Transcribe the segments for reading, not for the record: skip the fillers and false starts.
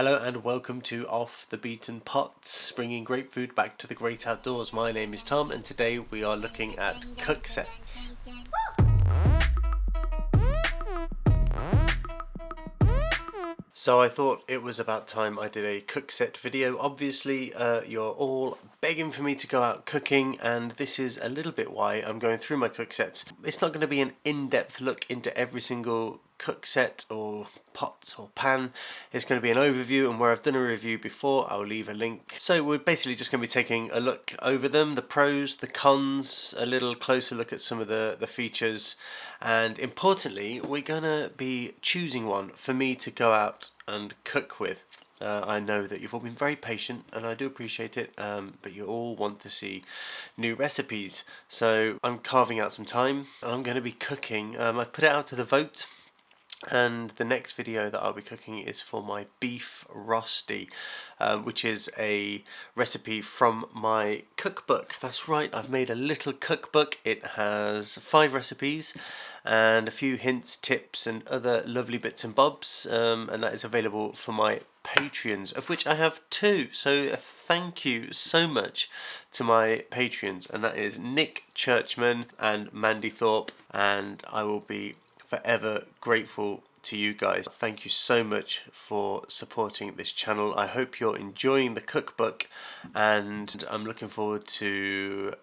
Hello and welcome to Off the Beaten Pots, bringing great food back to the great outdoors. My name is Tom and today we are looking at COOKSETs. So I thought it was about time I did a COOKSET video. Obviously you're all begging for me to go out cooking, and this is a little bit why I'm going through my COOKSETs. It's not going to be an in-depth look into every single COOKSET or pot or pan. It's going to be an overview, and where I've done a review before I'll leave a link. So we're basically just going to be taking a look over them, the pros, the cons, a little closer look at some of the features, and importantly we're going to be choosing one for me to go out and cook with. I know that you've all been very patient and I do appreciate it, but you all want to see new recipes. So I'm carving out some time and I'm going to be cooking. I've put it out to the vote, and the next video that I'll be cooking is for my beef rosti, which is a recipe from my cookbook. That's right, I've made a little cookbook. It has 5 recipes and a few hints, tips and other lovely bits and bobs, and that is available for my Patreons, of which I have 2. So thank you so much to my Patreons, and that is Nick Churchman and Mandy Thorpe, and I will be forever grateful to you guys. Thank you so much for supporting this channel. I hope you're enjoying the cookbook, and I'm looking forward to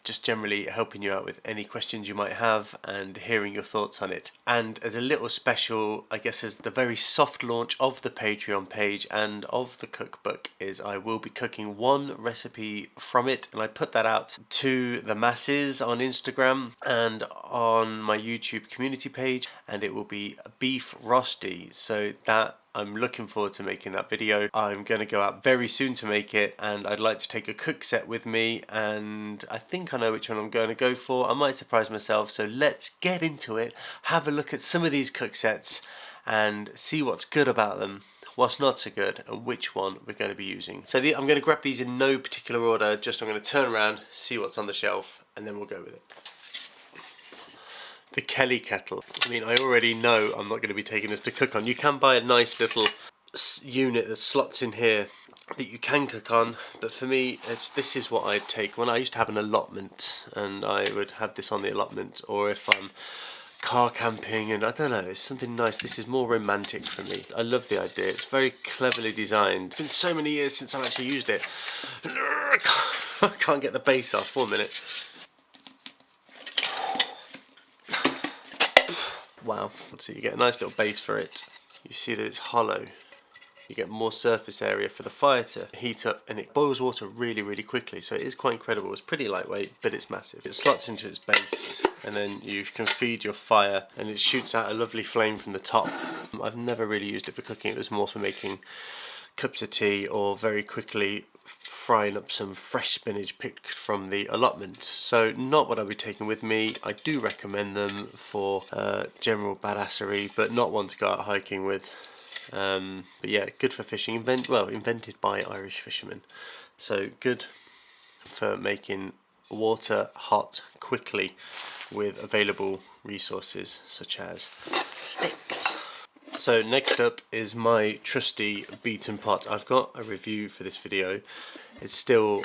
just generally helping you out with any questions you might have and hearing your thoughts on it. And as a little special, I guess as the very soft launch of the Patreon page and of the cookbook, is I will be cooking one recipe from it, and I put that out to the masses on Instagram and on my YouTube community page, and it will be beef rosti. So that I'm looking forward to making that video. I'm going to go out very soon to make it, and I'd like to take a COOKSET with me, and I think I know which one I'm going to go for. I might surprise myself, so let's get into it, have a look at some of these COOKSETs and see what's good about them, what's not so good, and which one we're going to be using. So I'm going to grab these in no particular order, just I'm going to turn around, see what's on the shelf, and then we'll go with it. The Kelly kettle. I mean, I already know I'm not going to be taking this to cook on. You can buy a nice little unit that slots in here that you can cook on, but for me this is what I'd take. When I used to have an allotment, and I would have this on the allotment, or if I'm car camping, and I don't know, it's something nice. This is more romantic for me. I love the idea. It's very cleverly designed. It's been so many years since I've actually used it. I can't get the base off. 1 minute. Wow, so you get a nice little base for it. You see that it's hollow. You get more surface area for the fire to heat up, and it boils water really, really quickly. So it is quite incredible. It's pretty lightweight, but it's massive. It slots into its base, and then you can feed your fire, and it shoots out a lovely flame from the top. I've never really used it for cooking. It was more for making cups of tea or very quickly frying up some fresh spinach picked from the allotment. So not what I'll be taking with me. I do recommend them for general badassery, but not one to go out hiking with. But yeah, good for fishing. Invented by Irish fishermen. So good for making water hot quickly with available resources such as sticks. So next up is my trusty beaten pot. I've got a review for this video. It's still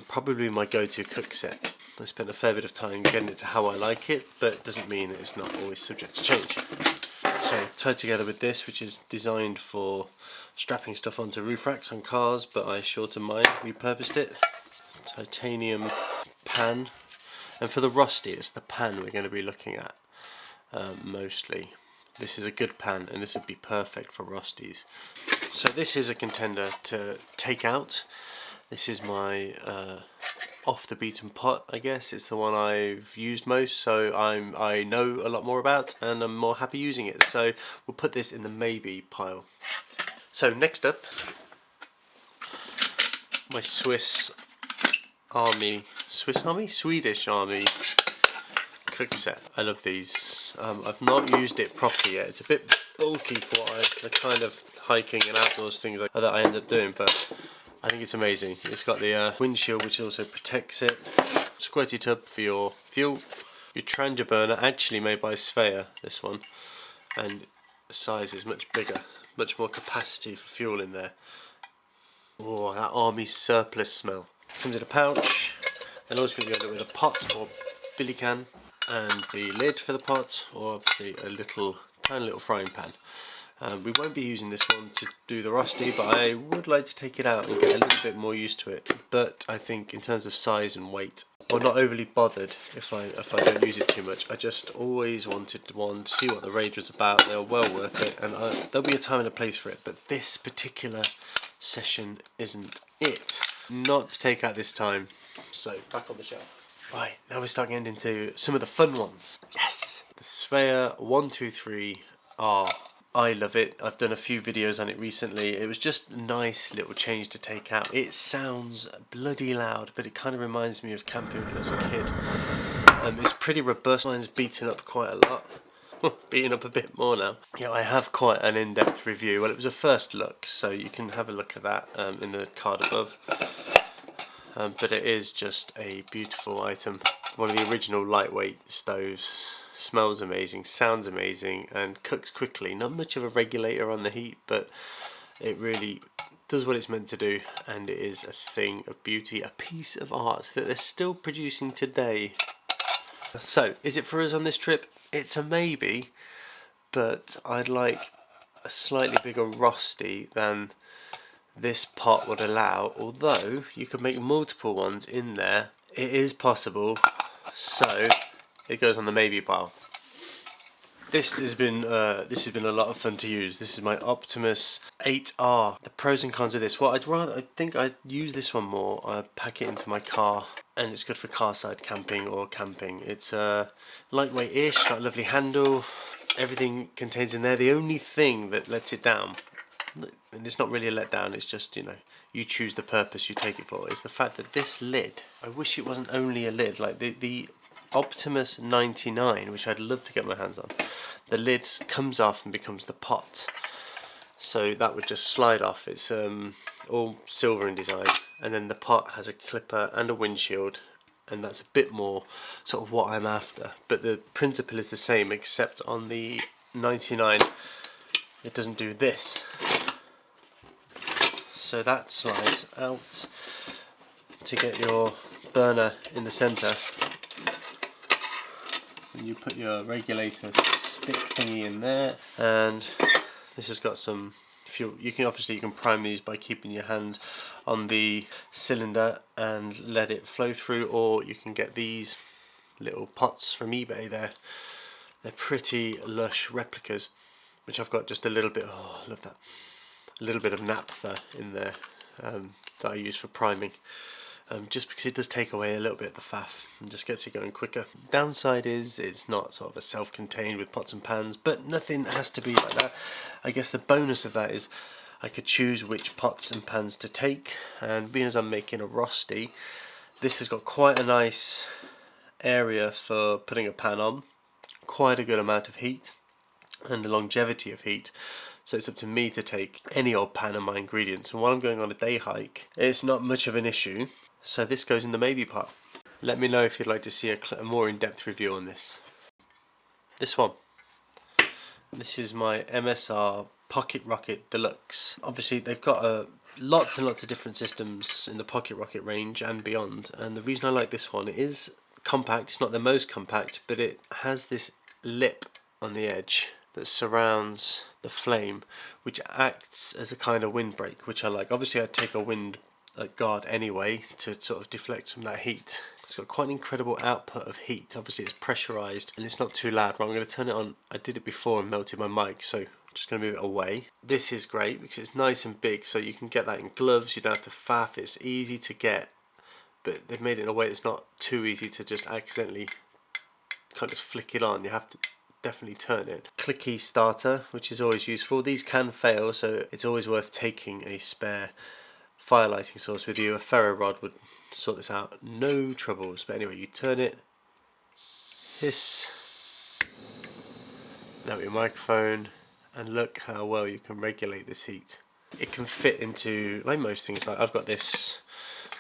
probably my go-to COOKSET. I spent a fair bit of time getting it to how I like it, but it doesn't mean it's not always subject to change. So tied together with this, which is designed for strapping stuff onto roof racks on cars, but I shorter mine, repurposed it. Titanium pan. And for the rosti, it's the pan we're going to be looking at mostly. This is a good pan, and this would be perfect for rostis. So this is a contender to take out. This is my off the beaten pot, I guess. It's the one I've used most, so I know a lot more about, and I'm more happy using it. So we'll put this in the maybe pile. So next up, my Swedish Army COOKSET. I love these. I've not used it properly yet. It's a bit bulky for the kind of hiking and outdoors things that I end up doing, but I think it's amazing. It's got the windshield, which also protects it. Squirty tub for your fuel. Your Trangia burner, actually made by Svea, this one, and the size is much bigger. much more capacity for fuel in there. Oh, that army surplus smell. Comes in a pouch, and also you go with a pot or billy can, and the lid for the pot, or obviously a tiny little frying pan. We won't be using this one to do the rosti, but I would like to take it out and get a little bit more used to it. But I think in terms of size and weight, I'm not overly bothered if I don't use it too much. I just always wanted one to see what the raid was about. They were well worth it, and there'll be a time and a place for it. But this particular session isn't it. Not to take out this time. So back on the shelf. Right, now we're starting to get into some of the fun ones. Yes, the Svea 123R. I love it. I've done a few videos on it recently. It was just a nice little change to take out. It sounds bloody loud, but it kind of reminds me of camping when I was a kid. It's pretty robust. Mine's beaten up quite a lot. Beaten up a bit more now. Yeah, I have quite an in-depth review. Well, it was a first look, so you can have a look at that in the card above. But it is just a beautiful item. One of the original lightweight stoves. Smells amazing, sounds amazing, and cooks quickly. Not much of a regulator on the heat, but it really does what it's meant to do, and it is a thing of beauty, a piece of art that they're still producing today. So, is it for us on this trip? It's a maybe, but I'd like a slightly bigger rosti than this pot would allow, although you could make multiple ones in there. It is possible, so it goes on the maybe pile. This has been a lot of fun to use. This is my Optimus 8R. The pros and cons of this. Well, I think I'd use this one more. I'd pack it into my car, and it's good for carside camping or camping. It's lightweight-ish, got a lovely handle. Everything contains in there. The only thing that lets it down, and it's not really a letdown, it's just, you know, you choose the purpose you take it for, is the fact that this lid, I wish it wasn't only a lid. Like the Optimus 99, which I'd love to get my hands on, the lid comes off and becomes the pot, so that would just slide off. It's all silver in design, and then the pot has a clipper and a windshield, and that's a bit more sort of what I'm after, but the principle is the same, except on the 99 it doesn't do this, so that slides out to get your burner in the centre. And you put your regulator stick thingy in there, and this has got some fuel. You can prime these by keeping your hand on the cylinder and let it flow through, or you can get these little pots from eBay. They're pretty lush replicas, which I've got just a little bit. Oh, I love that. A little bit of naphtha in there that I use for priming. Just because it does take away a little bit of the faff and just gets it going quicker. Downside is it's not sort of a self-contained with pots and pans, but nothing has to be like that. I guess the bonus of that is I could choose which pots and pans to take, and being as I'm making a rosti, this has got quite a nice area for putting a pan on, quite a good amount of heat and a longevity of heat. So it's up to me to take any old pan of my ingredients, and while I'm going on a day hike, it's not much of an issue. So this goes in the maybe pile. Let me know if you'd like to see a more in-depth review on this. This one. This is my MSR Pocket Rocket Deluxe. Obviously they've got lots and lots of different systems in the Pocket Rocket range and beyond, and the reason I like this one, it is compact. It's not the most compact, but it has this lip on the edge that surrounds the flame, which acts as a kind of windbreak, which I like. Obviously I'd take a wind guard anyway to sort of deflect some of that heat. It's got quite an incredible output of heat. Obviously it's pressurized and it's not too loud. Right, I'm going to turn it on. I did it before and melted my mic, so I'm just going to move it away. This is great because it's nice and big, so you can get that in gloves. You don't have to faff. It's easy to get, but they've made it in a way that's not too easy to just accidentally can't just flick it on. You have to definitely turn it. Clicky starter, which is always useful. These can fail, so it's always worth taking a spare fire lighting source with you. A ferro rod would sort this out, no troubles. But anyway, you turn it, hiss, now your microphone, and look how well you can regulate this heat. It can fit into, like most things, like I've got this,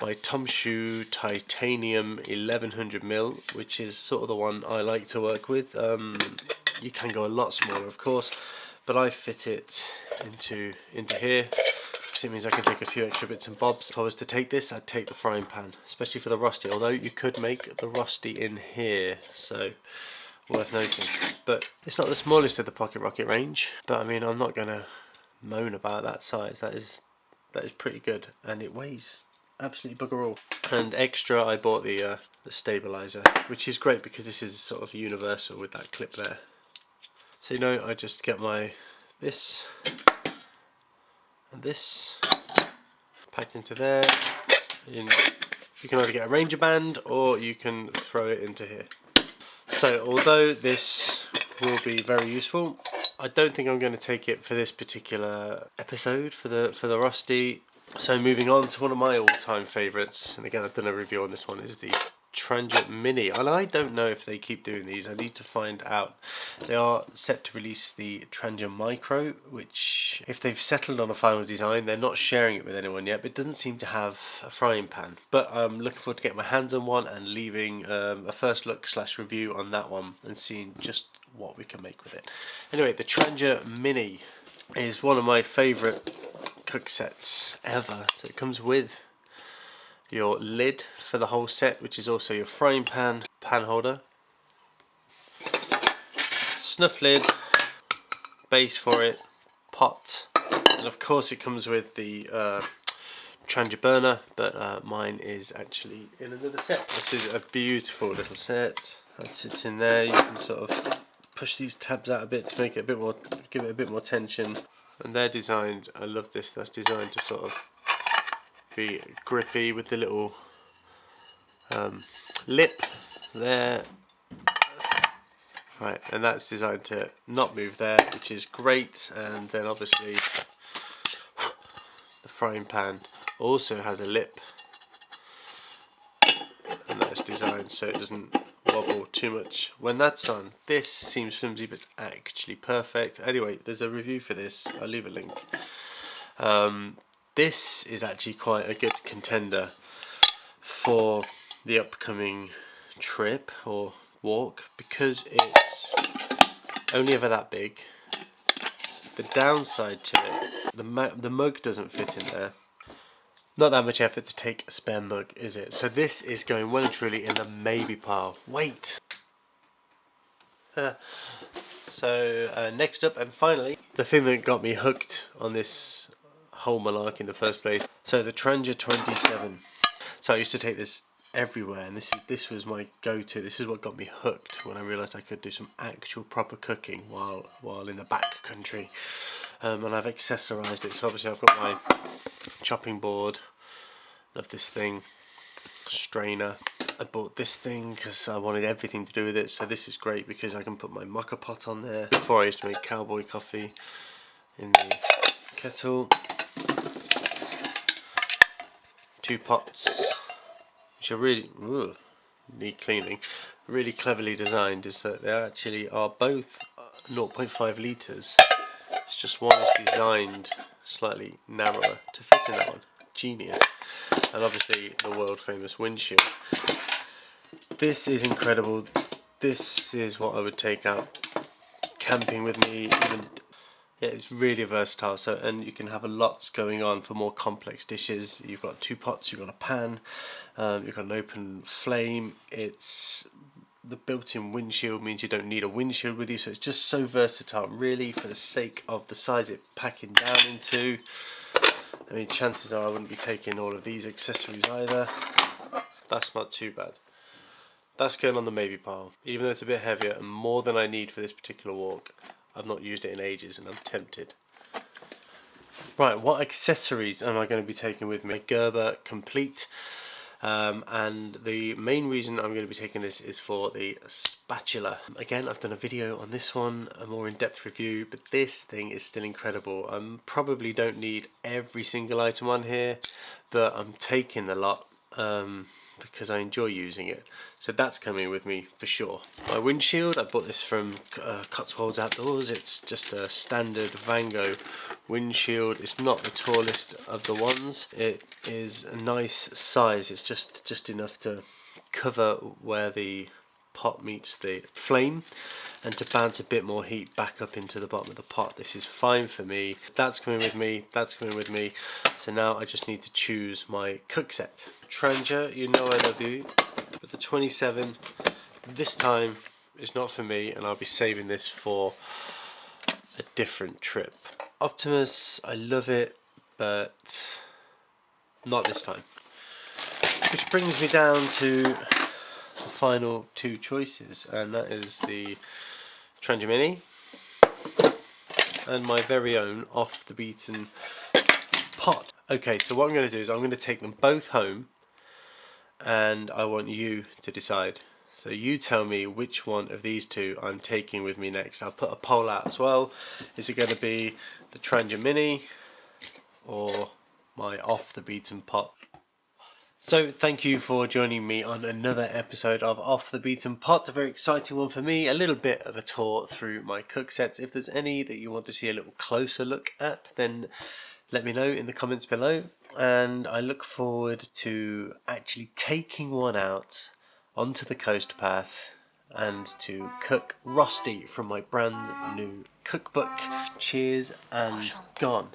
my Tomshu Titanium 1100mm, which is sort of the one I like to work with. You can go a lot smaller, of course, but I fit it into here. It means I can take a few extra bits and bobs. If I was to take this, I'd take the frying pan, especially for the Rosti, although you could make the Rosti in here, so worth noting. But it's not the smallest of the Pocket Rocket range, but I mean, I'm not going to moan about that size. That is pretty good, and it weighs absolutely bugger all. And extra, I bought the stabilizer, which is great because this is sort of universal with that clip there. So I just get this and this packed into there. You can either get a Ranger band or you can throw it into here. So although this will be very useful, I don't think I'm going to take it for this particular episode for the Rosti. So moving on to one of my all-time favourites, and again I've done a review on this one, is the Transit Mini, and I don't know if they keep doing these. I need to find out. They are set to release the Transit Micro, which, if they've settled on a final design, they're not sharing it with anyone yet, but it doesn't seem to have a frying pan. But I'm looking forward to getting my hands on one and leaving a first look / review on that one and seeing just what we can make with it. Anyway, the Transit Mini is one of my favourite cook sets ever. So it comes with your lid for the whole set, which is also your frying pan, pan holder, snuff lid, base for it, pot, and of course it comes with the Transit burner, but mine is actually in another set. This is a beautiful little set that sits in there. You can sort of push these tabs out a bit to make it a bit more, give it a bit more tension. And they're designed, I love this, that's designed to sort of be grippy with the little lip there. Right, and that's designed to not move there, which is great. And then obviously the frying pan also has a lip, and that's designed so it doesn't wobble too much when that's on. This seems flimsy, but it's actually perfect. Anyway, there's a review for this, I'll leave a link. This is actually quite a good contender for the upcoming trip or walk because it's only ever that big. The downside to it, the mug doesn't fit in there. Not that much effort to take a spare mug, is it? So this is going well and truly in the maybe pile. Wait! So next up, and finally, the thing that got me hooked on this whole malarkey in the first place. So the Transit 27. So I used to take this everywhere, and this was my go-to. This is what got me hooked when I realised I could do some actual proper cooking while in the back country. And I've accessorised it. So obviously I've got my chopping board. Love this thing. Strainer. I bought this thing because I wanted everything to do with it. So this is great because I can put my mocha pot on there. Before I used to make cowboy coffee in the kettle. 2 pots, which are really need cleaning. Really cleverly designed is that they actually are both 0.5 litres. It's just one is designed slightly narrower to fit in that one. Genius. And obviously the world famous windshield. This is incredible. This is what I would take out camping with me. Yeah, it's really versatile. So, and you can have a lot going on for more complex dishes. You've got 2 pots, you've got a pan, you've got an open flame. It's the built-in windshield means you don't need a windshield with you. So it's just so versatile. Really, for the sake of the size it's packing down into. I mean, chances are I wouldn't be taking all of these accessories either. That's not too bad. That's going on the maybe pile. Even though it's a bit heavier and more than I need for this particular walk. I've not used it in ages and I'm tempted. Right, what accessories am I going to be taking with me? Gerber Complete. And the main reason I'm going to be taking this is for the spatula. Again, I've done a video on this one, a more in-depth review, but this thing is still incredible. I probably don't need every single item on here, but I'm taking the lot because I enjoy using it. So that's coming with me for sure. My windshield, I bought this from Cotswolds Outdoors. It's just a standard Vango windshield. It's not the tallest of the ones. It is a nice size. It's just enough to cover where the pot meets the flame. and to bounce a bit more heat back up into the bottom of the pot. This is fine for me. That's coming with me, that's coming with me. So now I just need to choose my COOKSET. Trangia, you know I love you, but the 27 this time is not for me, and I'll be saving this for a different trip. Optimus, I love it, but not this time. Which brings me down to the final two choices, and that is the Trangia Mini and my very own off the beaten pot. Okay, so what I'm going to do is I'm going to take them both home, and I want you to decide. So you tell me which one of these two I'm taking with me next. I'll put a poll out as well. Is it going to be the Trangia Mini or my off the beaten pot? So thank you for joining me on another episode of Off the Beaten Pot, a very exciting one for me, a little bit of a tour through my COOKSETs. If there's any that you want to see a little closer look at, then let me know in the comments below, and I look forward to actually taking one out onto the coast path and to cook Rusty from my brand new cookbook. Cheers and gone.